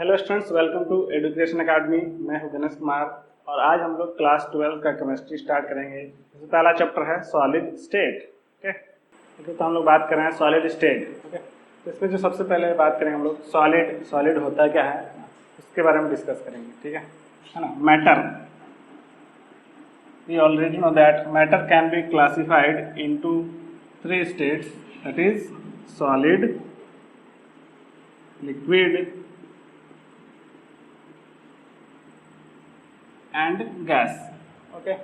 Hello students, welcome to education academy. मैं हूं दिनेश कुमार और आज हम लोग क्लास 12 का केमिस्ट्री स्टार्ट करेंगे। इसमें पहला चैप्टर है सॉलिड स्टेट। ओके, तो हम लोग बात कर रहे हैं सॉलिड स्टेट। ओके, तो इसमें जो सबसे पहले बात करेंगे हम लोग सॉलिड होता क्या है उसके बारे में डिस्कस करेंगे। ठीक है ना। Matter, we already know that matter can be classified into three states, that is solid, liquid and gas. Okay,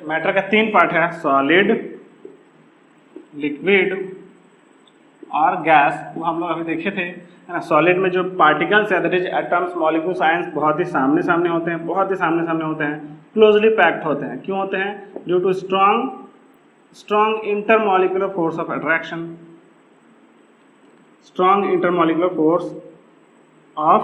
matter का तीन पार्ट है, सॉलिड, लिक्विड और गैस। वो हम लोग अभी देखे थे, है ना। सॉलिड में जो पार्टिकल्स है, that is atoms, molecules, ions, बहुत ही सामने सामने होते हैं, बहुत ही सामने सामने होते हैं, क्लोजली पैक्ड होते हैं। क्यों होते हैं? Due to strong intermolecular force of attraction, strong intermolecular force of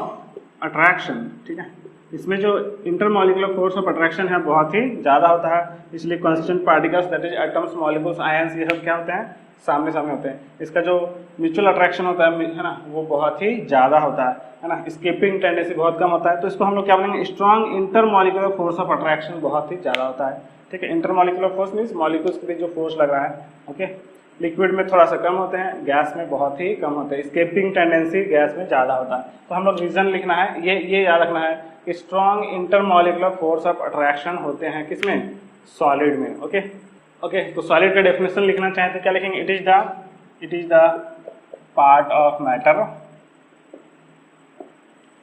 attraction. ठीक है, इसमें जो इंटरमॉलिक्यूलर फोर्स ऑफ अट्रैक्शन है बहुत ही ज़्यादा होता है, इसलिए constant particles, that is atoms, molecules, ions, ये सब क्या होते हैं? सामने सामने होते हैं। इसका जो म्यूचुअल अट्रैक्शन होता है ना, वो बहुत ही ज़्यादा होता है ना। स्केपिंग टेंडेंसी बहुत कम होता है, तो इसको हम लोग क्या बोलेंगे? Strong intermolecular force of attraction बहुत ही ज़्यादा होता है। ठीक है, इंटरमॉलिक्यूलर फोर्स मीन्स मॉलिक्यूल्स के बीच जो फोर्स लग रहा है। ओके, लिक्विड में थोड़ा सा कम होते हैं, गैस में बहुत ही कम होते हैं। स्केपिंग टेंडेंसी गैस में ज़्यादा होता है। तो हम लोग रीजन लिखना है, ये याद रखना है कि strong intermolecular force of attraction होते हैं किसमें? सॉलिड में। ओके, तो सॉलिड का डेफिनेशन लिखना चाहें तो क्या लिखेंगे? It is the part of matter,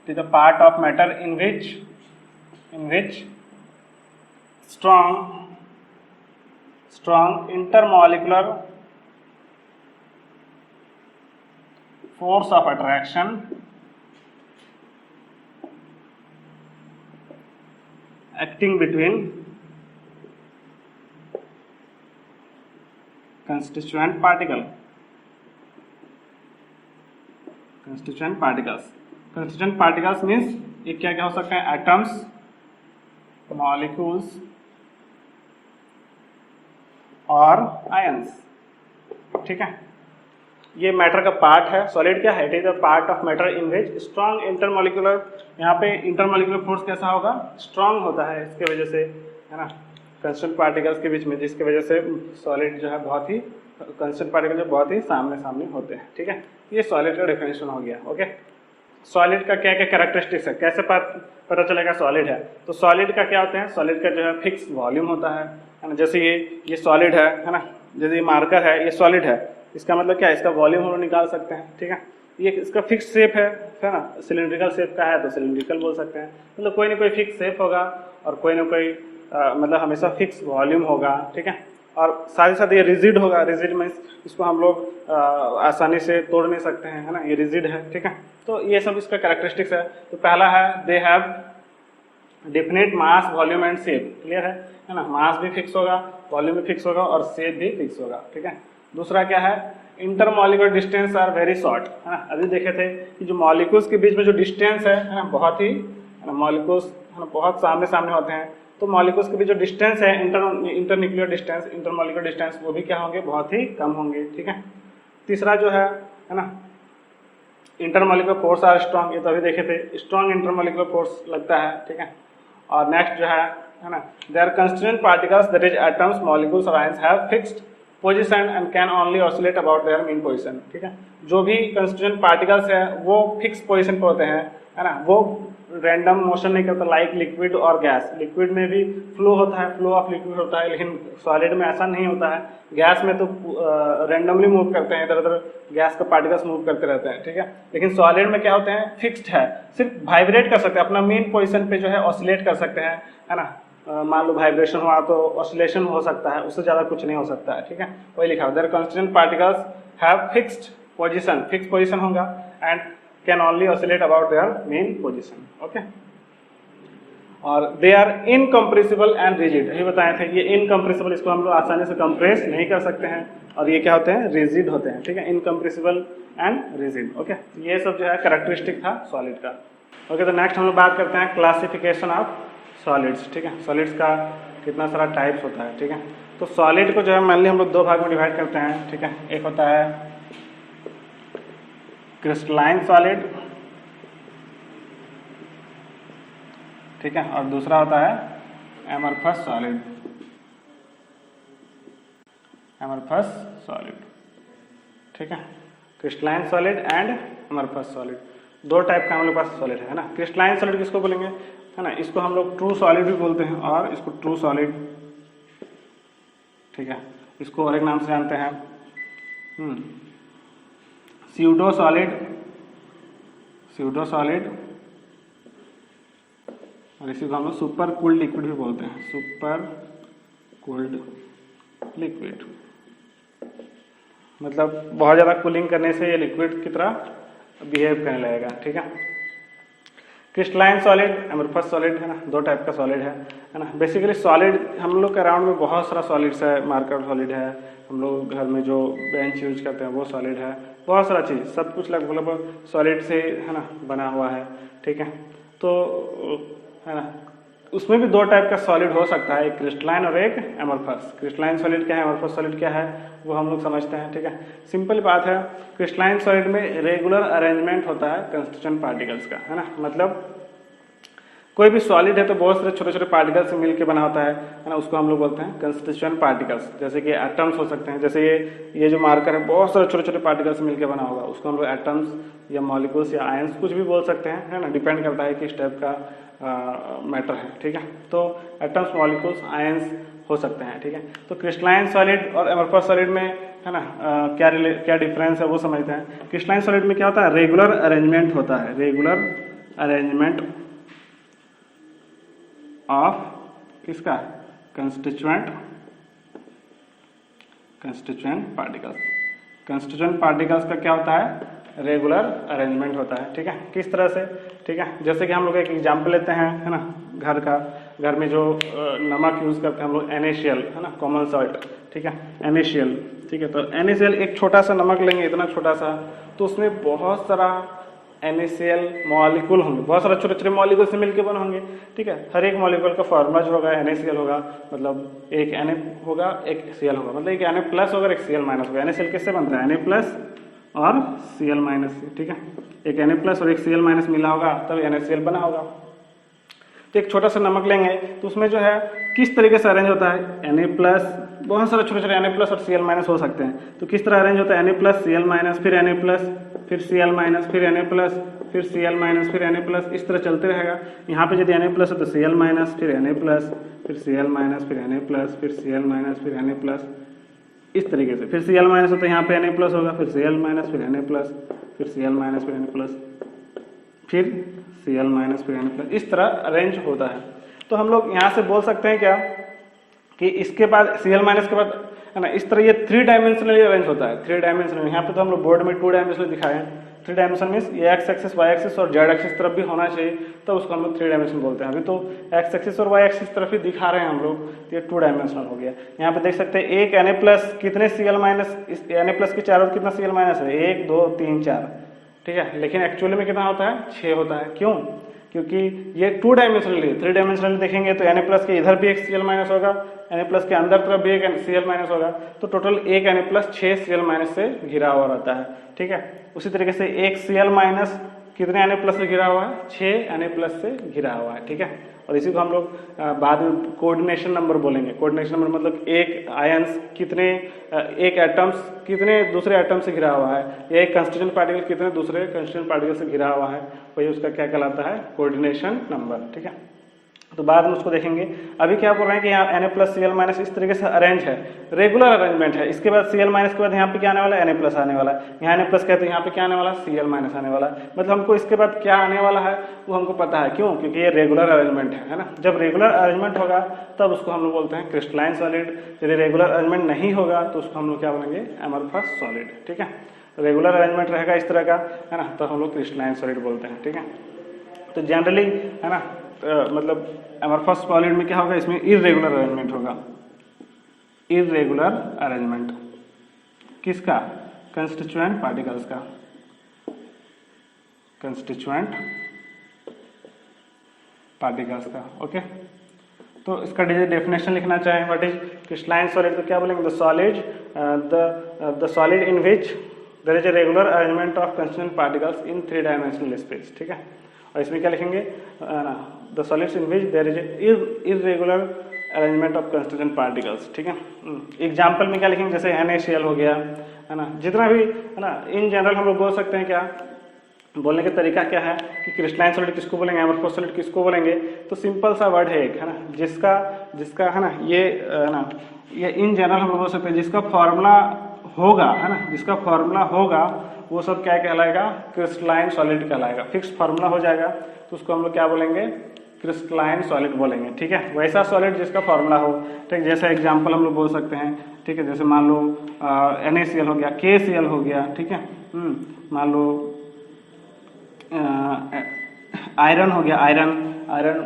it is the part of matter in which strong intermolecular force of attraction acting between constituent particles. constituent particles means ये क्या क्या हो सकता है, एटम्स, मॉलिक्यूल्स और आयंस, ठीक है। ये मैटर का पार्ट है। सॉलिड क्या है, it is a part of matter in which strong intermolecular, यहाँ पे इंटरमोलिकुलर फोर्स कैसा होगा, स्ट्रॉन्ग होता है, इसके वजह से, है ना, कंस्टेंट पार्टिकल्स के बीच में, जिसकी वजह से सॉलिड जो है बहुत ही, कंस्टेंट पार्टिकल जो बहुत ही सामने सामने होते हैं, ठीक है। ये सॉलिड का डेफिनेशन हो गया। ओके, सॉलिड का क्या क्या कैरेक्टरिस्टिक्स है, कैसे पता चलेगा सॉलिड है। तो सॉलिड का क्या होता है, सॉलिड का जो है फिक्स वॉल्यूम होता है ना। जैसे ये सॉलिड है ना, जैसे ये मार्कर है, ये सॉलिड है, इसका मतलब क्या है, इसका वॉल्यूम हम लोग निकाल सकते हैं, ठीक है। ये इसका फिक्स शेप है ना, सिलेंड्रिकल शेप का है तो सिलेंड्रिकल बोल सकते हैं। मतलब कोई ना कोई फिक्स शेप होगा और कोई ना कोई मतलब हमेशा फिक्स वॉल्यूम होगा, ठीक है। और साथ ही साथ ये रिजिड होगा। रिजिड मीन्स इसको हम लोग आसानी से तोड़ नहीं सकते हैं, है ना, ये रिजिड है, ठीक है। तो ये सब इसका कैरेक्टरिस्टिक्स है। तो पहला है, they have definite mass, volume and shape, clear है ना। मास भी फिक्स होगा, वॉल्यूम भी फिक्स होगा और शेप भी फिक्स होगा, ठीक है। दूसरा क्या है, intermolecular distance are very short, है ना। अभी देखे थे कि जो मॉलिक्यूल्स के बीच में जो डिस्टेंस है ना, बहुत ही, है ना, मॉलिक्यूल्स है ना बहुत सामने सामने होते हैं, तो मॉलिक्यूल्स के बीच जो डिस्टेंस है, इंटरन्यूक्लियर डिस्टेंस, इंटरमॉलिक्यूलर डिस्टेंस, वो भी क्या होंगे, बहुत ही कम होंगे, ठीक है। तीसरा जो है ना, इंटरमॉलिक्यूलर फोर्स आर स्ट्रॉन्ग, ये तो अभी देखे थे, स्ट्रॉन्ग इंटरमॉलिक्यूलर फोर्स लगता है, ठीक है। और नेक्स्ट जो है ना, they are constituent particles, that is atoms, molecules और ions have fixed position and can only oscillate about their mean position, ठीक है। जो भी कंस्टिट्यूएंट पार्टिकल्स है वो फिक्स पोजीशन पे होते हैं, है ना, वो रैंडम मोशन नहीं करता, लाइक लिक्विड और गैस। लिक्विड में भी फ्लो होता है, फ्लो ऑफ लिक्विड होता है, लेकिन सॉलिड में ऐसा नहीं होता है। गैस में तो रैंडमली मूव करते हैं, इधर उधर गैस का पार्टिकल्स मूव करते रहते हैं, ठीक है। लेकिन सॉलिड में क्या होते हैं, फिक्स्ड है, सिर्फ वाइब्रेट कर सकते हैं, अपना मेन पोजीशन पे जो है ऑसिलेट कर सकते हैं, है ना। मान लो वाइब्रेशन हुआ तो ऑसिलेशन हो सकता है, उससे ज़्यादा कुछ नहीं हो सकता है, ठीक है। वही लिखा, their constituent particles have fixed position, fix position होगा, and can only oscillate about their mean position, okay. और they are incompressible and rigid, यही बताए थे, ये इनकम्प्रेसिबल, इसको हम लोग आसानी से कंप्रेस नहीं कर सकते हैं, और ये क्या होते हैं, रिजिड होते हैं, ठीक है। Incompressible and rigid, okay. ये सब जो है कैरेक्टरिस्टिक था सॉलिड का। ओके, तो नेक्स्ट हम लोग बात करते हैं क्लासिफिकेशन ऑफ सॉलिड्स, ठीक है। सॉलिड्स का कितना सारा टाइप्स होता है, ठीक है। तो सॉलिड को जो है मेनली हम लोग दो भाग में डिवाइड करते हैं, ठीक है। एक होता है क्रिस्टलाइन सॉलिड, ठीक है, और दूसरा होता है एमरफस सॉलिड, एमरफस सॉलिड, ठीक है। Crystalline solid and amorphous solid, दो टाइप का हम लोग पास सॉलिड है ना। क्रिस्टलाइन सॉलिड किसको बोलेंगे, है ना, इसको हम लोग ट्रू सॉलिड भी बोलते हैं, और इसको ट्रू सॉलिड, ठीक है। इसको और एक नाम से जानते हैं स्यूडो सॉलिड, स्यूडो सॉलिड, और इसी को हम लोग सुपर कूल्ड लिक्विड भी बोलते हैं, सुपर कूल्ड लिक्विड। मतलब बहुत ज़्यादा कूलिंग करने से ये लिक्विड की तरह बिहेव करने लगेगा, ठीक है। क्रिस्टलाइन सॉलिड, एमरफस सॉलिड, है ना, दो टाइप का सॉलिड है ना। बेसिकली सॉलिड हम लोग के अराउंड में बहुत सारा सॉलिड्स है, मार्कर सॉलिड है, हम लोग घर में जो बेंच यूज करते हैं वो सॉलिड है, बहुत सारा चीज़, सब कुछ लगभग सॉलिड से, है ना, बना हुआ है, ठीक है। तो है ना, उसमें भी दो टाइप का सॉलिड हो सकता है, एक क्रिस्टलाइन और एक एमरफस। क्रिस्टलाइन सॉलिड क्या है, एमरफस सॉलिड क्या है, वो हम लोग समझते हैं, ठीक है। सिंपल बात है, क्रिस्टलाइन सॉलिड में रेगुलर अरेंजमेंट होता है कंस्टिट्यूएंट पार्टिकल्स का, है ना। मतलब कोई भी सॉलिड है तो बहुत सारे छोटे छोटे पार्टिकल्स से मिलकर बना होता है ना, उसको हम लोग बोलते हैं कंस्टिट्यूएंट पार्टिकल्स। जैसे कि एटम्स हो सकते हैं, जैसे ये जो मार्कर है बहुत सारे छोटे छोटे पार्टिकल्स से मिलकर बना होगा, उसको हम लोग एटम्स या मॉलिक्यूल्स या आयंस कुछ भी बोल सकते हैं, है ना, डिपेंड करता है किस टाइप का मैटर है, ठीक है। तो एटम्स, मॉलिक्यूल्स, आयंस हो सकते हैं, ठीक है। तो क्रिस्टलाइन सॉलिड और एमरफस सॉलिड में, है ना, क्या डिफरेंस है वो समझते हैं। क्रिस्टलाइन सॉलिड में क्या होता है, रेगुलर अरेंजमेंट होता है, रेगुलर अरेंजमेंट ऑफ किसका, कंस्टिट्यूएंट पार्टिकल्स। कंस्टिट्यूएंट पार्टिकल्स का क्या होता है, रेगुलर अरेंजमेंट होता है। ठीक है, किस तरह से? ठीक है, जैसे कि हम लोग एक एग्जाम्पल लेते हैं, है ना, घर का। घर में जो नमक यूज़ करते हैं हम लोग NaCl, है ना, कॉमन सॉल्ट। ठीक है, NaCl। ठीक है, तो NaCl एक छोटा सा नमक लेंगे, इतना छोटा सा, तो उसमें बहुत सारा NaCl मॉलिक्यूल होंगे, बहुत सारे छोटे छोटे मॉलिक्यूल से मिलकर बने होंगे। ठीक है, हर एक मॉलिक्यूल का फार्मूला जो होगा NaCl होगा, मतलब एक Na होगा, एक Cl होगा, मतलब एक Na प्लस होगा, एक Cl माइनस होगा। NaCl किससे बनता है? Na प्लस और Cl माइनस से। ठीक है, एक Na प्लस और एक Cl माइनस मिला होगा तब NaCl बना होगा। तो एक छोटा सा नमक लेंगे तो उसमें जो है किस तरीके से अरेंज होता है? Na प्लस, बहुत सारे छोटे छोटे Na प्लस और Cl माइनस हो सकते हैं, तो किस तरह अरेंज होता है? Na प्लस Cl माइनस, फिर Na प्लस, फिर Cl माइनस, फिर Na प्लस, फिर Cl माइनस, फिर Na प्लस, इस तरह चलते रहेगा। यहाँ पे यदि Na प्लस है तो Cl माइनस, फिर Na प्लस, फिर Cl माइनस, फिर Na प्लस, फिर Cl माइनस, फिर Na प्लस, इस तरीके से। फिर Cl माइनस हो तो यहाँ पे Na प्लस होगा, फिर Cl माइनस, फिर Na प्लस, फिर Cl माइनस, फिर Na प्लस, फिर Cl माइनस, फिर Na प्लस, इस तरह अरेंज होता है। तो हम लोग यहाँ से बोल सकते हैं क्या कि इसके बाद Cl माइनस के बाद, है ना, इस तरह ये 3 डायमेंशनली अरेंज होता है। 3 डायमेंशनल, यहाँ पे तो हम लोग बोर्ड में 2 डायमेंशनल दिखाए हैं। 3 डायमेंशन मीन्स ये एक्स एक्सिस, वाई एक्सिस और जेड एक्सिस तरफ भी होना चाहिए, तो उसको हम लोग 3 डायमेंशन बोलते हैं। अभी तो एक्स एक्सिस और वाई एक्सिस तरफ ही दिखा रहे हैं हम लोग, तो ये 2 डायमेंशनल हो गया। यहाँ पे देख सकते हैं एक Na प्लस कितने Cl माइनस, इस Na प्लस के चारों कितना Cl माइनस है? 1 2 3 4। ठीक है, लेकिन एक्चुअली में कितना होता है? 6 होता है। क्यों? क्योंकि ये 2 डायमेंशनली, 3 डायमेंशनली देखेंगे तो Na प्लस के इधर भी एक Cl माइनस होगा, Na प्लस के अंदर तरफ भी एक Cl माइनस होगा, तो टोटल एक Na प्लस 6 Cl माइनस से घिरा हुआ रहता है। ठीक है, उसी तरीके से एक Cl माइनस कितने Na प्लस से घिरा हुआ है? 6 Na प्लस से घिरा हुआ है। ठीक है, और इसी को हम लोग बाद में कोऑर्डिनेशन नंबर बोलेंगे। कोऑर्डिनेशन नंबर मतलब एक आयंस कितने, एक एटम्स कितने दूसरे एटम से घिरा हुआ है, या एक कंस्टिट्यूएंट पार्टिकल कितने दूसरे कंस्टिट्यूएंट पार्टिकल से घिरा हुआ है, वही उसका क्या कहलाता है? Coordination number. ठीक है, तो बाद में उसको देखेंगे। अभी क्या बोल रहे हैं कि यहाँ Na प्लस Cl माइनस इस तरीके से अरेंज है, रेगुलर अरेंजमेंट है। इसके बाद Cl माइनस के बाद यहाँ पे क्या आने वाला है? Na प्लस आने वाला है। यहाँ Na प्लस कहते हैं, यहाँ पे क्या आने वाला है? Cl माइनस आने वाला है। मतलब हमको इसके बाद क्या आने वाला है वो हमको पता है। क्यों? क्योंकि ये रेगुलर अरेंजमेंट है ना। जब रेगुलर अरेंजमेंट होगा तब उसको हम लोग बोलते हैं क्रिस्टलाइन सॉलिड। यदि रेगुलर अरेंजमेंट नहीं होगा तो उसको हम लोग क्या बोलेंगे? Amorphous solid. ठीक है, रेगुलर अरेंजमेंट रहेगा इस तरह का, है ना, तो हम लोग क्रिस्टलाइन सॉलिड बोलते हैं। ठीक है, तो जनरली, है ना, मतलब एमरफस सॉलिड में क्या होगा? इसमें इर्रेगुलर अरेंजमेंट होगा। इर्रेगुलर अरेंजमेंट किसका? कंस्टिट्यूएंट पार्टिकल्स का। कंस्टिट्यूएंट पार्टिकल्स का। ओके, तो इसका डेफिनेशन लिखना चाहें, व्हाट इज क्रिस्टलाइन सॉलिड, तो क्या बोलेंगे? The solid in which there is a regular arrangement of constituent particles in 3 dimensional space. ठीक है, और इसमें क्या लिखेंगे? The solids in which there is irregular arrangement of constituent particles. ठीक है, एग्जाम्पल में क्या लिखेंगे? जैसे NaCl हो गया, है ना, जितना भी, है ना, इन जनरल हम लोग बोल सकते हैं। क्या बोलने का तरीका क्या है कि क्रिस्टलाइन सॉलिड किसको बोलेंगे, एमरफस सॉलिड किसको बोलेंगे? तो सिंपल सा वर्ड है एक, है ना, जिसका है ना, ये, है ना, ये इन जनरल हम लोग बोल सकते हैं जिसका फॉर्मूला होगा, है ना, जिसका फॉर्मूला होगा वो सब क्या कहलाएगा? क्रिस्टलाइन सॉलिड कहलाएगा। फिक्स फार्मूला हो जाएगा तो उसको हम लोग क्या बोलेंगे? क्रिस्टलाइन सॉलिड बोलेंगे। ठीक है, वैसा सॉलिड जिसका फार्मूला हो। ठीक, जैसा एग्जांपल हम लोग बोल सकते हैं। ठीक है, जैसे मान लो NaCl हो गया, KCl हो गया। ठीक है, मान लो आयरन हो गया, आयरन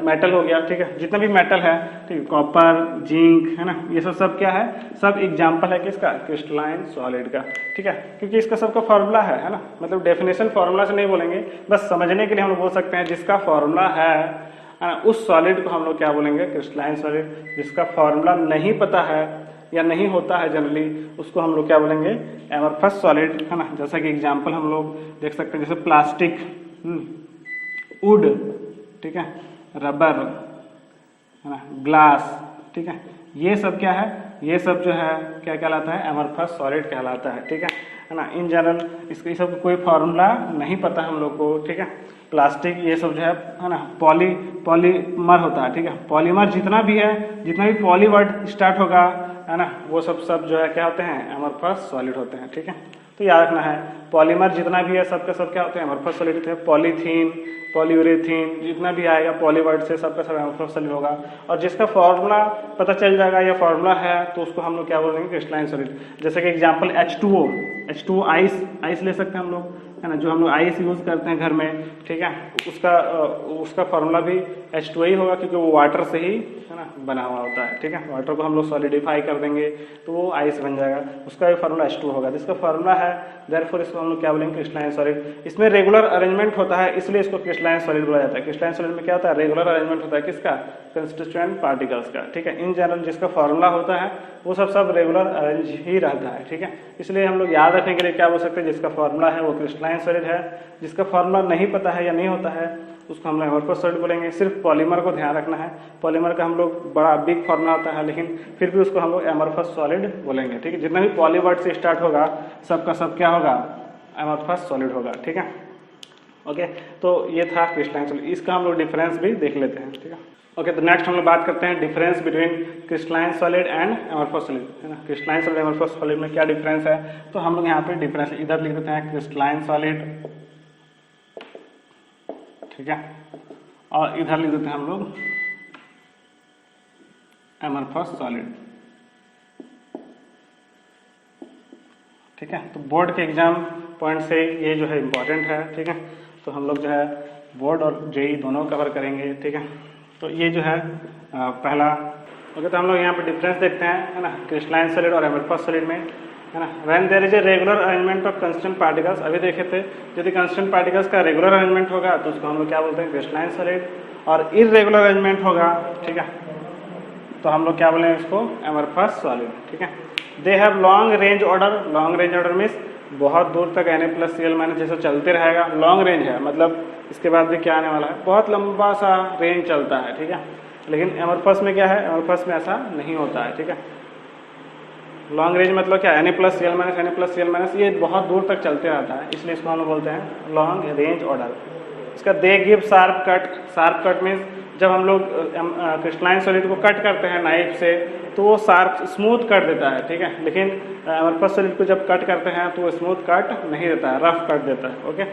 मेटल हो गया। ठीक है, जितना भी मेटल है, ठीक है, कॉपर, जिंक, है ना, ये सब क्या है? सब एग्जाम्पल है किसका? क्रिस्टलाइन सॉलिड का। ठीक है, क्योंकि इसका सबका फॉर्मूला है ना, मतलब डेफिनेशन फॉर्मूला से नहीं बोलेंगे, बस समझने के लिए हम लोग बोल सकते हैं जिसका फॉर्मूला है ना, उस सॉलिड को हम लोग क्या बोलेंगे? Crystalline solid. जिसका फॉर्मूला नहीं पता है या नहीं होता है जनरली, उसको हम लोग क्या बोलेंगे? एमरफस सॉलिड, है ना। जैसा कि एग्जाम्पल हम लोग देख सकते हैं, जैसे प्लास्टिक, वुड, ठीक है, रबर, है ना, ग्लास। ठीक है, ये सब क्या है? ये सब जो है क्या कहलाता है? एमरफस सॉलिड कहलाता है। ठीक है ना। इन जनरल इसके सब कोई फार्मूला नहीं पता हम लोग को। ठीक है, प्लास्टिक ये सब जो है ना, पॉलीमर होता है। ठीक है, पॉलीमर जितना भी है, जितना भी पॉली वर्ड स्टार्ट होगा, है ना, वो सब जो है क्या होते हैं? एमरफस सॉलिड होते हैं। ठीक है, तो याद रखना है, पॉलीमर जितना भी है सबका सब क्या होते हैं? एमरफस सॉलिड होते हैं। पॉलीथीन, पॉलीयूरेथीन, जितना भी आएगा पॉली वर्ड से, सबका सब एमरफस सॉलिड होगा। और जिसका फॉर्मूला पता चल जाएगा या फॉर्मूला है, तो उसको हम लोग क्या बोलेंगे? Crystalline solid. जैसे कि एग्जांपल H2O आइस ले सकते हैं हम लोग, है ना, जो हम लोग आइस यूज़ करते हैं घर में, ठीक है, उसका फार्मूला भी H2 ही होगा, क्योंकि वो वाटर से ही है ना बना हुआ होता है, ठीक है। वाटर को हम लोग सॉलिडिफाई कर देंगे तो वो आइस बन जाएगा, उसका भी फार्मूला H2 होगा। जिसका फार्मूला है देयरफॉर इसको हम लोग क्या बोलेंगे, क्रिस्टलाइन सॉलिड। इसमें रेगुलर अरेंजमेंट होता है, इसलिए इसको क्रिस्टलाइन सॉलिड बोला जाता है। क्रिस्टलाइन सॉलिड में क्या होता है, रेगुलर अरेंजमेंट होता है किसका, कंस्टिट्यूएंट पार्टिकल्स का, ठीक है। इन जनरल जिसका फार्मूला होता है वो सब रेगुलर अरेंज ही रहता है, ठीक है। इसलिए हम लोग याद रखने के लिए क्या बोल सकते हैं, जिसका फार्मूला है वो क्रिस्टलाइन सॉलिड है। जिसका फार्मूला नहीं पता है या नहीं होता है उसको हम लोग एमरफस सॉलिड बोलेंगे। सिर्फ पॉलीमर को ध्यान रखना है, पॉलीमर का हम लोग बड़ा बिग फार्मूला होता है, लेकिन फिर भी उसको हम लोग एमरफस सॉलिड बोलेंगे, ठीक है। जितना भी पॉली वर्ड से स्टार्ट होगा सबका सब क्या होगा, एमरफस सॉलिड होगा, ठीक है। ओके, तो ये था क्रिस्टलाइन सॉलिड। इसका हम लोग डिफरेंस भी देख लेते हैं, ठीक है। ओके, तो नेक्स्ट हम लोग बात करते हैं difference between crystalline solid and amorphous solid, है ना। क्रिस्टलाइन सॉलिड एमरफस सॉलिड में क्या डिफरेंस है, तो हम लोग यहाँ पे डिफरेंस इधर लिख देते हैं क्रिस्टलाइन सॉलिड, ठीक है, और इधर लिख देते हैं हम लोग एमरफस सॉलिड, ठीक है। तो बोर्ड के एग्जाम पॉइंट से ये जो है इम्पोर्टेंट है, ठीक है। तो हम लोग जो है बोर्ड और जेई दोनों कवर करेंगे, ठीक है। तो ये जो है पहला। ओके, तो हम लोग यहाँ पे डिफरेंस देखते हैं, है ना, क्रिस्टलाइन सॉलिड और एमरफस सॉलिड में, है ना। When there is a regular arrangement of constant particles, अभी देखे थे, यदि कांस्टेंट पार्टिकल्स का रेगुलर अरेंजमेंट होगा तो उसको हम लोग क्या बोलते हैं, क्रिस्टलाइन सॉलिड, और इर्रेगुलर अरेंजमेंट होगा, ठीक है, तो हम लोग क्या बोलेंगे इसको, एमरफस सॉलिड, ठीक है। They have long range order, long range order means बहुत दूर तक Na+Cl- जैसे चलते रहेगा, लॉन्ग रेंज है, मतलब इसके बाद भी क्या आने वाला है, बहुत लंबा सा रेंज चलता है, ठीक है। लेकिन एमरफस में क्या है, एमरफस में ऐसा नहीं होता है, ठीक है। लॉन्ग रेंज मतलब क्या, Na+Cl- ये बहुत दूर तक चलते रहता है, इसलिए इसको हम लोग बोलते हैं लॉन्ग रेंज ऑर्डर। इसका they give sharp cut, sharp cut means जब हम लोग क्रिस्टलाइन सॉलिड को कट करते हैं नाइफ से तो वो शार्प स्मूथ कट देता है, ठीक है। लेकिन एमरफस सॉलिड को जब कट करते हैं तो वो स्मूथ कट नहीं देता है, रफ कट देता है, okay.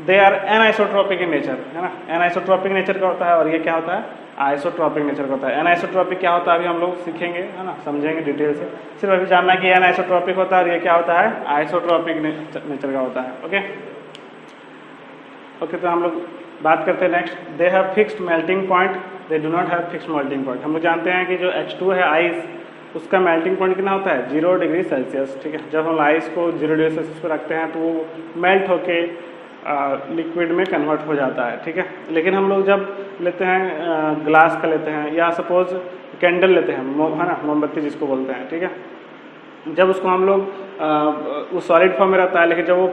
They are anisotropic in nature, है ना, एनाइसोट्रोपिक नेचर का होता है, और ये क्या होता है, आइसोट्रोपिक नेचर का होता है। एनाइसोट्रोपिक क्या होता है अभी हम लोग सीखेंगे, है ना, समझेंगे डिटेल से। सिर्फ अभी जानना है कि एनाइसोट्रोपिक होता है और ये क्या होता है, आइसोट्रोपिक नेचर का होता है, ओके। ओके, तो हम लोग बात करते हैं next. They have fixed melting point, they do not have fixed melting point. हम लोग जानते हैं कि जो H2 है आइस, उसका मेल्टिंग पॉइंट कितना होता है, 0 डिग्री सेल्सियस, ठीक है। जब हम आइस को 0 डिग्री सेल्सियस पर रखते हैं तो वो मेल्ट होके लिक्विड में कन्वर्ट हो जाता है, ठीक है। लेकिन हम लोग जब लेते हैं ग्लास का लेते हैं, या सपोज कैंडल लेते हैं, है ना, मोमबत्ती जिसको बोलते हैं, ठीक है। जब उसको हम लोग वो सॉलिड फॉर्म में रहता है, लेकिन जब वो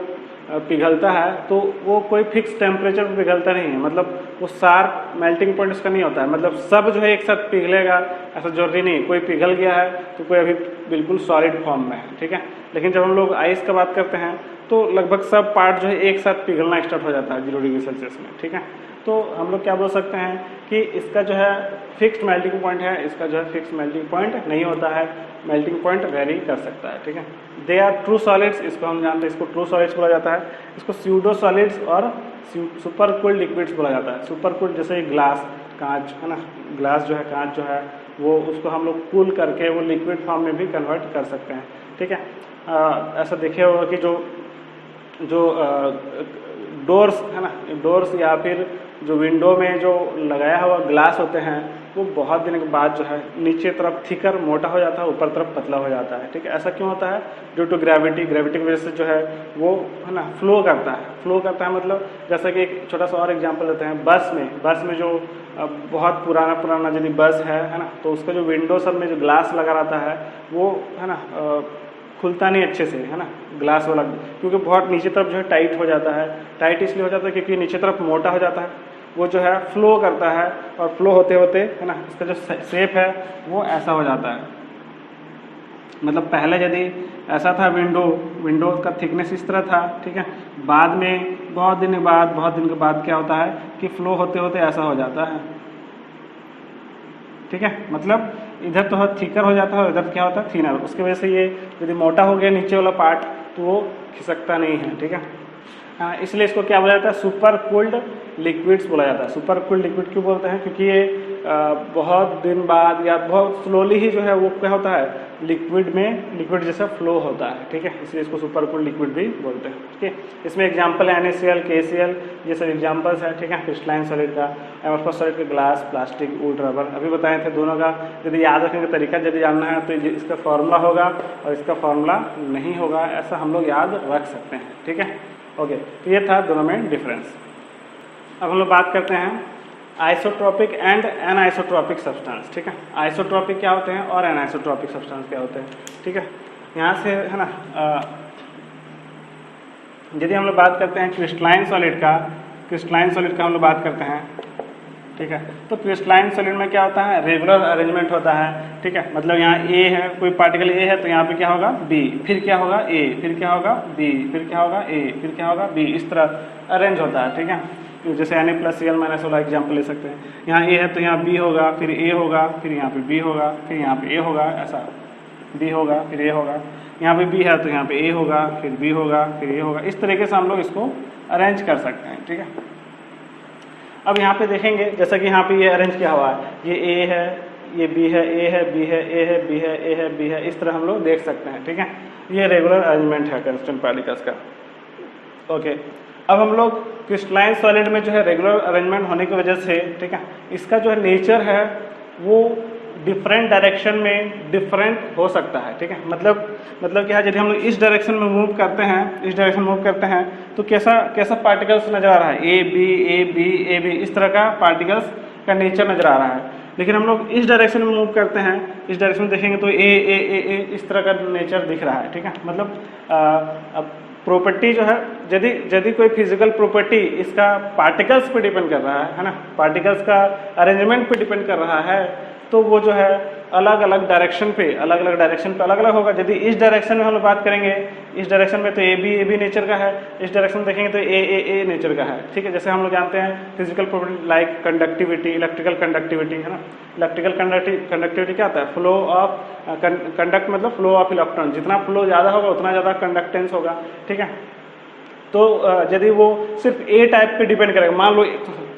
पिघलता है तो वो कोई फिक्स टेम्परेचर पर पिघलता नहीं है, मतलब वो शार्प मेल्टिंग पॉइंट उसका नहीं होता है, मतलब सब जो है एक साथ पिघलेगा ऐसा जरूरी नहीं। कोई पिघल गया है तो कोई अभी बिल्कुल सॉलिड फॉर्म में है, ठीक है। लेकिन जब हम लोग आइस का बात करते हैं तो लगभग सब पार्ट जो है एक साथ पिघलना स्टार्ट हो जाता है 0 डिग्री सेल्सियस में, ठीक है। तो हम लोग क्या बोल सकते हैं कि इसका जो है फिक्स्ड मेल्टिंग पॉइंट है, इसका जो है फिक्स्ड मेल्टिंग पॉइंट नहीं होता है, मेल्टिंग पॉइंट वेरी कर सकता है, ठीक है। दे आर ट्रू सॉलिड्स, इसको हम जानते हैं, इसको ट्रू सॉलिड्स बोला जाता है। इसको स्यूडो सॉलिड्स और सुपर कूल्ड लिक्विड्स बोला जाता है। सुपर कूल्ड जैसे ग्लास, कांच, है ना, ग्लास जो है, कांच जो है, वो उसको हम लोग कूल करके वो लिक्विड फॉर्म में भी कन्वर्ट कर सकते हैं, ठीक है। ऐसा देखे होगा कि जो डोर्स, है ना, डोर्स या फिर जो विंडो में जो लगाया हुआ ग्लास होते हैं वो बहुत दिन के बाद जो है नीचे तरफ थिकर मोटा हो जाता है, ऊपर तरफ पतला हो जाता है, ठीक है। ऐसा क्यों होता है, ड्यू टू ग्रेविटी, ग्रेविटी की वजह से जो है वो, है ना, फ्लो करता है। फ्लो करता है मतलब जैसा कि एक छोटा सा और एग्जांपल देते हैं, बस में जो बहुत पुराना यदि बस है ना, तो उसका जो विंडो सब में जो ग्लास लगा रहता है वो, है ना, खुलता नहीं अच्छे से, है ना, ग्लास वाला, क्योंकि बहुत नीचे तरफ जो है टाइट हो जाता है। टाइट इसलिए हो जाता है क्योंकि नीचे तरफ मोटा हो जाता है, वो जो है फ्लो करता है, और फ्लो होते होते, है ना, इसका जो शेप है वो ऐसा हो जाता है। मतलब पहले यदि ऐसा था विंडो का थिकनेस इस तरह था, ठीक है। बाद में बहुत दिन के बाद क्या होता है कि फ्लो होते होते ऐसा हो जाता है, ठीक है। मतलब इधर तो थिकर हो जाता है और इधर क्या होता है, थिनर। उसकी वजह से ये यदि मोटा हो गया नीचे वाला पार्ट तो वो खिसकता नहीं है, ठीक है। इसलिए इसको क्या बोला जाता है, सुपर कूल्ड लिक्विड्स बोला जाता है। सुपर कूल्ड लिक्विड क्यों बोलते हैं, क्योंकि ये बहुत दिन बाद या बहुत स्लोली ही जो है वो क्या होता है, लिक्विड में लिक्विड जैसा फ्लो होता है, ठीक है, इसलिए इसको सुपर कूल्ड लिक्विड भी बोलते हैं। ठीक है, इसमें एग्जांपल है NaCl, KCl, ये सब एग्जांपल्स हैं। ठीक है, क्रिस्टलाइन सॉलिड का, एमोर्फस सॉलिड का ग्लास, प्लास्टिक, वुड, रबर अभी बताए थे दोनों का। यदि याद रखने का तरीका यदि जानना है तो इसका फॉर्मूला होगा और इसका फॉर्मूला नहीं होगा, ऐसा हम लोग याद रख सकते हैं। ठीक है, ओके, तो ये था दोनों में डिफरेंस। अब हम लोग बात करते हैं आइसोट्रॉपिक एंड एनआइसोट्रॉपिक सब्सटेंस। ठीक है, आइसोट्रॉपिक क्या होते हैं और एनआइसोट्रॉपिक सब्सटेंस क्या होते हैं। ठीक है, यहाँ से है ना, यदि हम लोग बात करते हैं क्रिस्टलाइन सॉलिड का हम लोग बात करते हैं। ठीक है, तो क्रिस्टलाइन सॉलिड में क्या होता है, रेगुलर अरेंजमेंट होता है। ठीक है, मतलब यहाँ ए है, कोई पार्टिकल ए है तो यहाँ पे क्या होगा बी, फिर क्या होगा ए, फिर क्या होगा बी, फिर क्या होगा ए, फिर क्या होगा बी, इस तरह अरेंज होता है। ठीक है, जैसे Na+Cl- वाला एग्जाम्पल ले सकते हैं। यहाँ ए है तो यहाँ बी होगा, फिर ए होगा, फिर यहाँ पे बी होगा, फिर यहाँ पे ए होगा, ऐसा बी होगा, फिर ए होगा। यहाँ पे बी है तो यहाँ पे ए होगा, फिर बी होगा, फिर ए होगा। इस तरीके से हम लोग इसको अरेंज कर सकते हैं। ठीक है, अब यहाँ पे देखेंगे जैसा कि यहाँ पे ये अरेंज किया हुआ है, ये ए है, ये बी है, ए है, बी है, ए है, बी है, ए है, बी है, इस तरह हम लोग देख सकते हैं। ठीक है, ये रेगुलर अरेंजमेंट है कांस्टेंट पार्टिकल्स का। ओके, अब हम लोग क्रिस्टलाइन सॉलिड में जो है रेगुलर अरेंजमेंट होने की वजह से, ठीक है, इसका जो है नेचर है वो डिफरेंट डायरेक्शन में डिफरेंट हो सकता है। ठीक है, मतलब क्या है, यदि हम लोग इस डायरेक्शन में मूव करते हैं तो कैसा पार्टिकल्स नज़र आ रहा है, ए बी, इस तरह का पार्टिकल्स का नेचर नज़र आ रहा है। लेकिन हम लोग इस डायरेक्शन में मूव करते हैं, इस डायरेक्शन में देखेंगे तो ए इस तरह का नेचर दिख रहा है। ठीक है, मतलब अब प्रॉपर्टी जो है, यदि कोई फिजिकल प्रॉपर्टी इसका पार्टिकल्स पे डिपेंड कर रहा है ना, पार्टिकल्स का अरेंजमेंट पे डिपेंड कर रहा है, तो वो जो है अलग अलग डायरेक्शन पे अलग अलग होगा। यदि इस डायरेक्शन में हम लोग बात करेंगे, इस डायरेक्शन में तो ए बी नेचर का है, इस डायरेक्शन में देखेंगे तो ए नेचर का है। ठीक है, जैसे हम लोग जानते हैं physical property like conductivity, electrical conductivity है ना। इलेक्ट्रिकल कंडक्टिविटी क्या होता है, फ्लो ऑफ कंडक्ट मतलब फ्लो ऑफ इलेक्ट्रॉन, जितना फ्लो ज़्यादा होगा उतना ज़्यादा कंडक्टेंस होगा। ठीक है, तो यदि वो सिर्फ ए टाइप पे डिपेंड करेगा, मान लो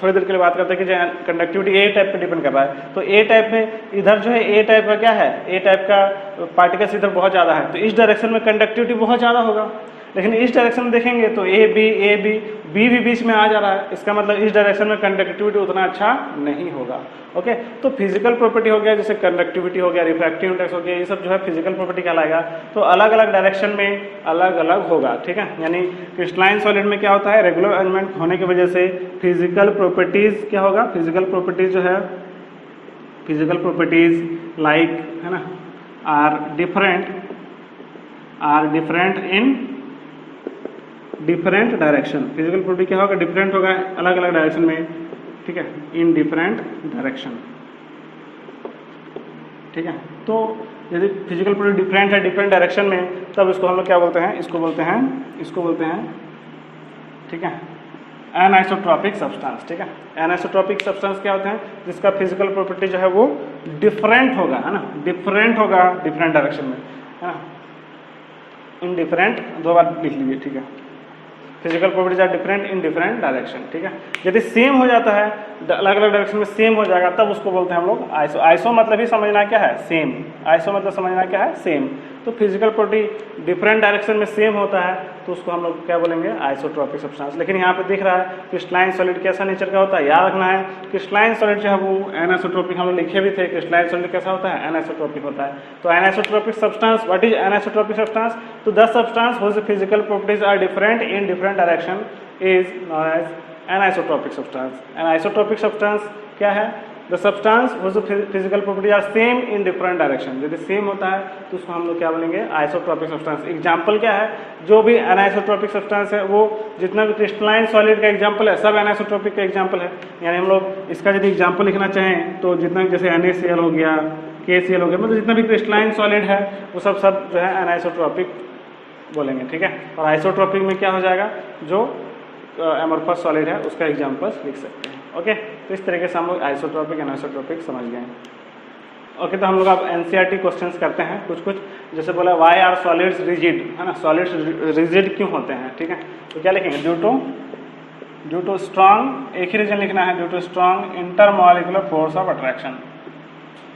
थोड़ी देर के लिए बात करते हैं कि कंडक्टिविटी ए टाइप पे डिपेंड कर रहा है, तो ए टाइप में इधर जो है ए टाइप का क्या है, ए टाइप का पार्टिकल्स इधर बहुत ज़्यादा है, तो इस डायरेक्शन में कंडक्टिविटी बहुत ज़्यादा होगा। लेकिन इस डायरेक्शन में देखेंगे तो ए बी भी बीच में आ जा रहा है, इसका मतलब इस डायरेक्शन में कंडक्टिविटी उतना अच्छा नहीं होगा। ओके, तो फिजिकल प्रॉपर्टी हो गया, जैसे कंडक्टिविटी हो गया, रिफ्रैक्टिव इंडेक्स हो गया, ये सब जो है फिजिकल प्रॉपर्टी कहलाएगा। तो अलग अलग डायरेक्शन में अलग अलग होगा। ठीक है, यानी क्रिस्टलाइन सॉलिड में क्या होता है, रेगुलर अरेंजमेंट होने की वजह से फिजिकल प्रॉपर्टीज क्या होगा, फिजिकल प्रॉपर्टीज जो है, फिजिकल प्रॉपर्टीज लाइक है ना are different in different direction. Physical property क्या होगा, डिफरेंट होगा अलग अलग डायरेक्शन में। ठीक है, इन डिफरेंट डायरेक्शन। ठीक है, तो यदि फिजिकल प्रॉपर्टी डिफरेंट है डिफरेंट डायरेक्शन में, तब इसको हम लोग क्या बोलते हैं, इसको बोलते हैं ठीक है, एनआइसोट्रॉपिक सब्सटेंस। ठीक है, एनआइसोट्रॉपिक सब्सटेंस क्या होते हैं, जिसका फिजिकल प्रॉपर्टी जो है वो डिफरेंट होगा, है ना, डिफरेंट होगा डिफरेंट डायरेक्शन में, है ना, इन डिफरेंट, दो बार लिख लीजिए। ठीक है, physical properties are different in different direction. ठीक है, यदि सेम हो जाता है, अलग अलग डायरेक्शन में सेम हो जाएगा, तब उसको बोलते हैं हम लोग आइसो। आइसो मतलब ही समझना क्या है, सेम। आइसो मतलब समझना क्या है, सेम। तो फिजिकल प्रॉपर्टी डिफरेंट डायरेक्शन में सेम होता है, तो उसको हम लोग क्या बोलेंगे, आइसोट्रॉपिक सब्सटेंस। लेकिन यहाँ पे दिख रहा है क्रिस्टलाइन सॉलिड कैसा नेचर का होता है, याद रखना है, क्रिस्टलाइन सॉलिड जो है वो एनाइसोट्रॉपिक, हम लोग लिखे भी थे, क्रिस्टलाइन सॉलिड कैसा होता है, एनाइसोट्रॉपिक होता है। तो anisotropic substance, what is anisotropic substance, तो the substance whose physical properties are different in different direction is known as anisotropic substance. Anisotropic substance क्या है, the substance whose physical property are same in different direction. यदि same होता है तो उसको हम लोग क्या बोलेंगे, आइसोट्रॉपिक सब्सटेंस। एग्जाम्पल क्या है, जो भी एनाइसोट्रॉपिक सब्सटेंस है वो जितना भी क्रिस्टलाइन सॉलिड का एग्जाम्पल है सब एनाइसोट्रॉपिक का एग्जाम्पल है। यानी हम लोग इसका यदि एग्जाम्पल लिखना चाहें तो जितना जैसे NaCl हो गया, KCl हो गया, मतलब जितना भी क्रिस्टलाइन सॉलिड है वो सब जो है एनाइसोट्रॉपिक बोलेंगे। ठीक है, और आइसोट्रॉपिक में क्या हो जाएगा, जो एमोर्फस सॉलिड है उसका एग्जाम्पल्स लिख सकते हैं। ओके, तो इस तरीके से हम लोग आइसोट्रॉपिक एनाइसोट्रॉपिक समझ गए। ओके, तो हम लोग अब NCERT क्वेश्चंस करते हैं कुछ, जैसे बोला वाई आर सॉलिड्स रिजिड, है ना, सॉलिड्स रिजिड क्यों होते हैं। ठीक है, तो क्या लिखेंगे, ड्यू टू स्ट्रॉन्ग, एक ही रीजन लिखना है, due to strong intermolecular force of attraction.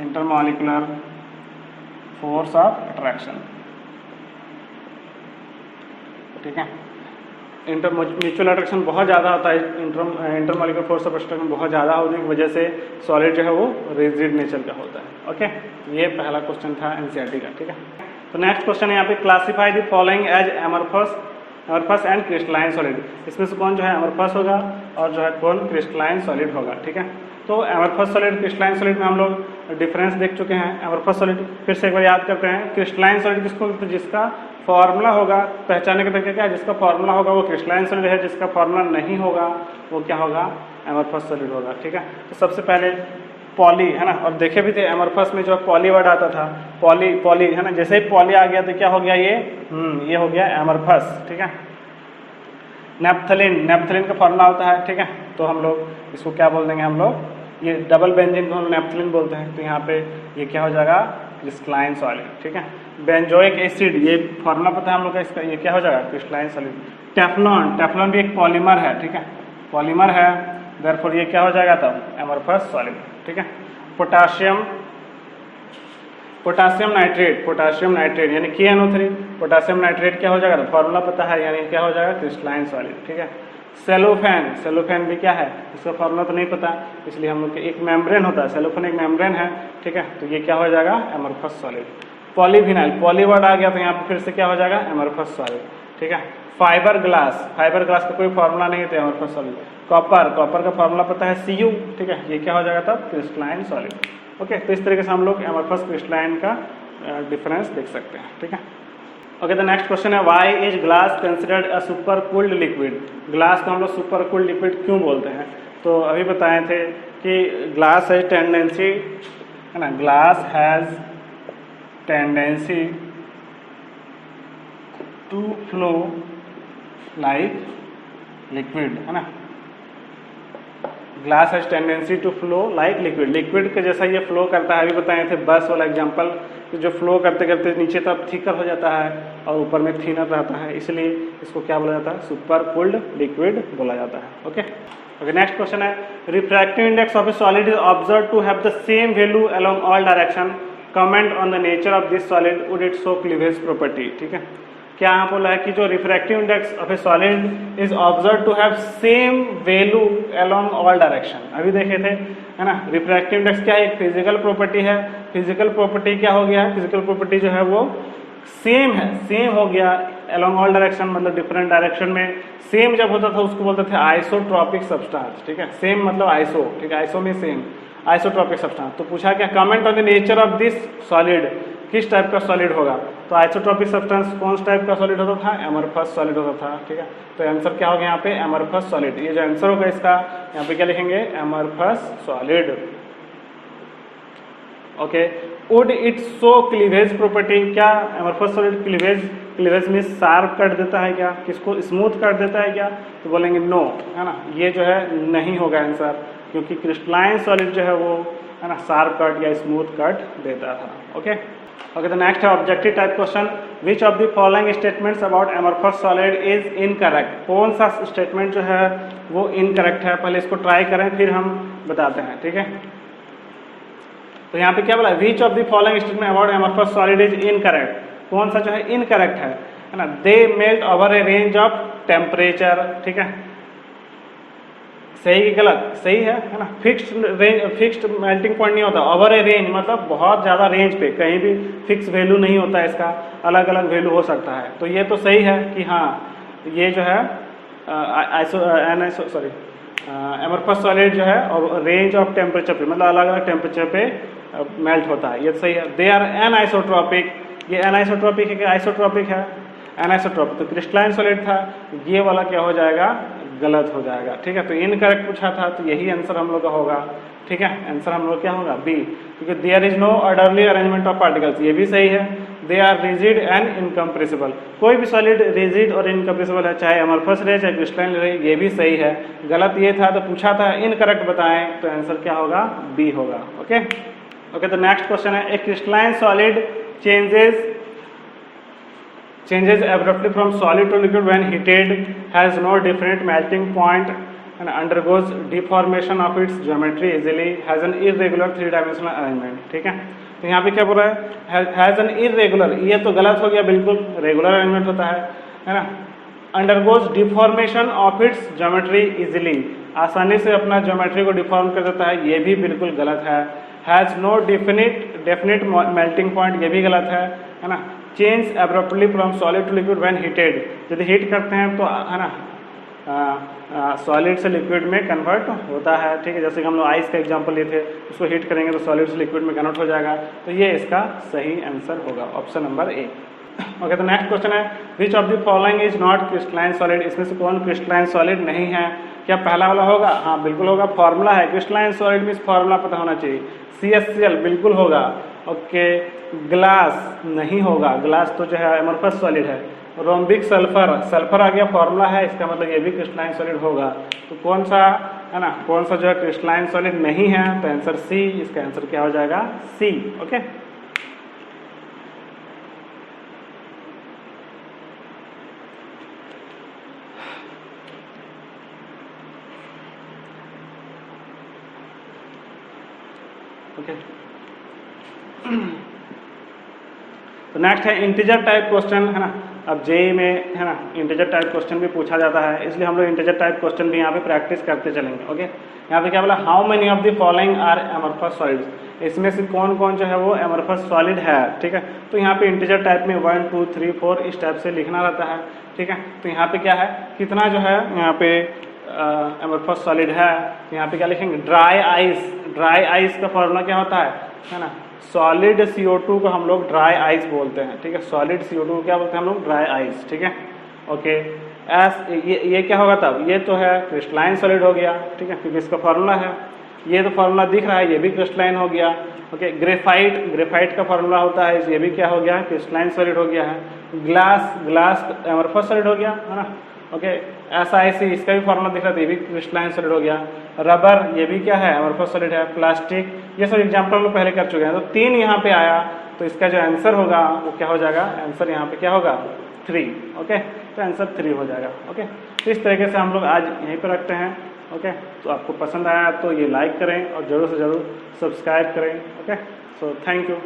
Intermolecular force of attraction, ठीक है। म्यूचुअल अट्रैक्शन बहुत ज़्यादा होता है, इंटरमॉलिक्यूलर फोर्स ऑफ अट्रैक्शन बहुत ज़्यादा होने की वजह से सॉलिड जो है वो रिजिड नेचर का होता है। ओके, ये पहला क्वेश्चन था एनसीईआरटी का, ठीक है। तो नेक्स्ट क्वेश्चन है यहाँ पे, classify the following as amorphous and crystalline solid. इसमें से कौन जो है एमरफस होगा और जो है कौन क्रिस्टलाइन सॉलिड होगा, ठीक है। तो एमरफस सॉलिड क्रिस्टलाइन सॉलिड में हम लोग डिफरेंस देख चुके हैं। एमरफस सॉलिड फिर से एक बार याद करते हैं, क्रिस्टलाइन सॉलिड किसको, तो जिसका फॉर्मूला होगा, पहचानने का तरीका क्या है, जिसका फॉर्मूला होगा वो क्रिस्टलाइन सॉलिड है, जिसका फॉर्मूला नहीं होगा वो क्या होगा, एमरफस सॉलिड होगा, ठीक है। तो सबसे पहले पॉली है ना, और देखे भी थे एमरफस में जो पॉली वर्ड आता था, पॉली है ना, जैसे ही पॉली आ गया तो क्या हो गया ये हो गया एमरफस, ठीक है। नेप्थलीन का फॉर्मूला होता है, ठीक है। तो हम लोग इसको क्या बोल देंगे, हम लोग ये डबल बेंजीन को हम नेप्थलीन बोलते हैं, तो यहाँ पे ये क्या हो जाएगा, क्रिस्टलाइन सॉलिड, ठीक है। बेंजोइक एसिड, ये फॉर्मूला पता है हम लोग का इसका, ये क्या हो जाएगा, क्रिस्टलाइन सॉलिड। टेफ्लॉन भी एक पॉलीमर है, ठीक है, पॉलीमर है, देयरफॉर ये क्या हो जाएगा तब, एमरफस सॉलिड, ठीक है। पोटासियम नाइट्रेट यानी KNO3, पोटासियम नाइट्रेट क्या हो जाएगा, तो फॉर्मूला पता है, यानी क्या हो जाएगा, क्रिस्टलाइन सॉलिड, ठीक है। सेलोफेन भी क्या है, इसका फॉर्मूला तो नहीं पता, इसलिए हम लोग के एक मेम्ब्रेन होता है, सेलोफेन एक मेम्ब्रेन है, ठीक है। तो ये क्या हो जाएगा, amorphous solid. Polyvinyl, poly word आ गया तो यहाँ पे फिर से क्या हो जाएगा, एमरफस सॉलिड, ठीक है। फाइबर ग्लास का कोई फॉर्मूला नहीं है, एमरफस सॉलिड। कॉपर का फॉर्मूला पता है Cu, ठीक है, ये क्या हो जाएगा तब, क्रिस्टलाइन सॉलिड। ओके, तो इस तरीके से हम लोग एमरफस क्रिस्टलाइन का डिफरेंस देख सकते हैं, ठीक है। ओके, द नेक्स्ट क्वेश्चन है, why is glass considered a super cooled liquid. Glass को हम लोग सुपर कूल्ड लिक्विड क्यों बोलते हैं, तो अभी बताए थे कि ग्लास हैज टेंडेंसी, है ना, glass has tendency to flow like liquid, है ना, glass has tendency to flow like liquid के जैसा ये फ्लो करता है। अभी बताए थे बस वाला एग्जांपल, जो फ्लो करते करते नीचे तक थिकर हो जाता है और ऊपर में थिनर रहता है, इसलिए इसको क्या बोला जाता है, सुपर कूल्ड लिक्विड बोला जाता है। ओके, नेक्स्ट क्वेश्चन है, refractive index of a solid is observe to have the same value along all direction, comment on the nature of this solid, would it show cleavage property, ठीक है। क्या यहाँ बोला है कि जो refractive index of a solid is observe to have same value along all direction. अभी देखे थे, है ना, रिफ्रैक्टिव इंडेक्स क्या है, एक फिजिकल प्रॉपर्टी है। फिजिकल प्रॉपर्टी क्या हो गया, फिजिकल प्रॉपर्टी जो है वो सेम है, सेम हो गया अलोंग ऑल डायरेक्शन, मतलब डिफरेंट डायरेक्शन में सेम जब होता था उसको बोलते थे आइसोट्रॉपिक सब्सटेंस, ठीक है। सेम मतलब आइसो, ठीक है, आइसो में सेम, आइसोट्रॉपिक सब्सटेंस। तो पूछा क्या, comment on the nature of this solid, किस टाइप का सॉलिड होगा, तो आइसोट्रॉपिक सब्सटेंस कौन टाइप का सॉलिड होता था, एमरफस सॉलिड होता था, ठीक है। तो आंसर क्या होगा यहाँ पे, एमरफस सॉलिड। ये जो आंसर होगा इसका, यहाँ पे क्या लिखेंगे, amorphous solid. Okay, would it show cleavage property, क्या एमरफस सॉलिड क्लीवेज में शार्प कर देता है क्या, किसको स्मूथ कर देता है क्या, तो बोलेंगे नो, है ना, ये जो है नहीं होगा आंसर, क्योंकि क्रिस्टलाइन सॉलिड जो है वो, है ना, शार्प कट या स्मूथ कट देता था। ओके, द नेक्स्ट है objective type question, which of the following statements about amorphous solid is incorrect. कौन सा स्टेटमेंट जो है वो इनकरेक्ट है, पहले इसको ट्राई करें फिर हम बताते हैं, ठीक है। तो यहाँ पे क्या बोला, which of the following statement about amorphous solid is incorrect, कौन सा जो है इनकरेक्ट है ना, they melt over a range of temperature, ठीक है, सही कि गलत, सही है ना। फिक्स्ड मेल्टिंग पॉइंट नहीं होता, ओवर ए रेंज मतलब बहुत ज़्यादा रेंज पे, कहीं भी फिक्स वैल्यू नहीं होता है, इसका अलग अलग वैल्यू हो सकता है। तो ये तो सही है कि हाँ ये जो है एमरफस सॉलिड जो है और रेंज ऑफ टेम्परेचर पे, मतलब अलग अलग टेम्परेचर पे मेल्ट होता है, ये सही है। दे आर एनआइसोट्रॉपिक, ये एनआइसोट्रॉपिक है कि आइसोट्रॉपिक है, एनआइसोट्रॉपिक, तो क्रिस्टलाइन सॉलिड था, ये वाला क्या हो जाएगा, गलत हो जाएगा, ठीक है। तो इनकरेक्ट पूछा था, तो यही आंसर हम लोग का होगा, ठीक है। आंसर हम लोग क्या होगा, बी, क्योंकि there is no orderly arrangement of particles, ये भी सही है। They are rigid and incompressible, कोई भी सॉलिड रिजिड और इनकम्प्रेसिबल है, चाहे एमरफस रहे चाहे क्रिस्टलाइन रहे, ये भी सही है। गलत ये था, तो पूछा था इनकरेक्ट बताएं, तो आंसर क्या होगा, बी होगा। ओके, तो नेक्स्ट क्वेश्चन है, a crystalline solid changes abruptly from solid to liquid when heated, has no different melting point and undergoes deformation of its geometry easily, has an irregular 3-dimensional arrangement, ठीक है। तो यहाँ पे क्या बोल रहा है, हैज़ एन इरेगुलर, ये तो गलत हो गया बिल्कुल, रेगुलर अरेंजमेंट होता है ना। Undergoes deformation of its geometry easily, आसानी से अपना ज्योमेट्री को डिफॉर्म कर देता है, ये भी बिल्कुल गलत है। Has no definite melting point, ये भी गलत है ना। Change abruptly from solid to liquid when heated, यदि हीट करते हैं तो है ना सॉलिड से लिक्विड में कन्वर्ट होता है, ठीक है। जैसे कि हम लोग आइस का एग्जांपल लिए थे, उसको हीट करेंगे तो सॉलिड से लिक्विड में कन्वर्ट हो जाएगा, तो ये इसका सही आंसर होगा, ऑप्शन नंबर ए। ओके, तो नेक्स्ट क्वेश्चन है, विच of the following is not crystalline solid, इसमें से कौन क्रिस्टलाइन सॉलिड नहीं है? क्या पहला वाला होगा? हाँ बिल्कुल होगा, फॉर्मूला है, क्रिस्टलाइन सॉलिड मीन्स फॉर्मूला पता होना चाहिए। CaCl बिल्कुल होगा। ओके, ग्लास नहीं होगा, ग्लास तो जो है एमोर्फस सॉलिड है। रोम्बिक सल्फर, सल्फर आ गया, फॉर्मूला है, इसका मतलब ये भी क्रिस्टलाइन सॉलिड होगा। तो कौन सा है ना, कौन सा जो है क्रिस्टलाइन सॉलिड नहीं है? तो आंसर सी, इसका आंसर क्या हो जाएगा? सी। Okay, okay. तो नेक्स्ट है इंटीजर टाइप क्वेश्चन, है ना। अब जेई में है ना इंटीजर टाइप क्वेश्चन भी पूछा जाता है, इसलिए हम लोग इंटीजर टाइप क्वेश्चन भी यहाँ पे प्रैक्टिस करते चलेंगे। ओके, यहाँ पे क्या बोला, how many of the following are amorphous solids, इसमें से कौन कौन जो है वो एमोर्फस सॉलिड है, ठीक है। तो यहाँ पे इंटीजर टाइप में 1 2 3 4 इस टाइप से लिखना रहता है, ठीक है। तो यहाँ पे क्या है, कितना जो है यहाँ पे एमोर्फस सॉलिड है, तो यहाँ पे क्या लिखेंगे, ड्राई आइस। ड्राई आइस का फॉर्मूला क्या होता है ना, सॉलिड CO2 को हम लोग ड्राई आइस बोलते हैं, ठीक है। सॉलिड CO2 को क्या बोलते हैं हम लोग, ड्राई आइस, ठीक है। ओके, ये क्या होगा तब, ये तो है क्रिस्टलाइन सॉलिड हो गया, ठीक है, क्योंकि इसका फॉर्मूला है, ये तो फॉर्मूला दिख रहा है, ये भी क्रिस्टलाइन हो गया। ओके, ग्रेफाइट का फॉर्मूला होता है, ये भी क्या हो गया, क्रिस्टलाइन सॉलिड हो गया है। ग्लास एमोर्फस सॉलिड हो गया, है ना। ओके, SiC, इसका भी फॉर्मूला दिख रहा था, ये भी क्रिस्टलाइन सॉलिड हो गया। रबर, ये भी क्या है, एमोर्फस सॉलिड है। प्लास्टिक, ये सब एग्जाम्पल हम लोग पहले कर चुके हैं, तो 3 यहाँ पे आया, तो इसका जो आंसर होगा वो क्या हो जाएगा, आंसर यहाँ पे क्या होगा, 3। ओके, तो आंसर 3 हो जाएगा। ओके, तो इस तरीके से हम लोग आज यहीं पर रखते हैं। ओके, तो आपको पसंद आया तो ये लाइक करें और ज़रूर से ज़रूर सब्सक्राइब करें। Okay, so thank you.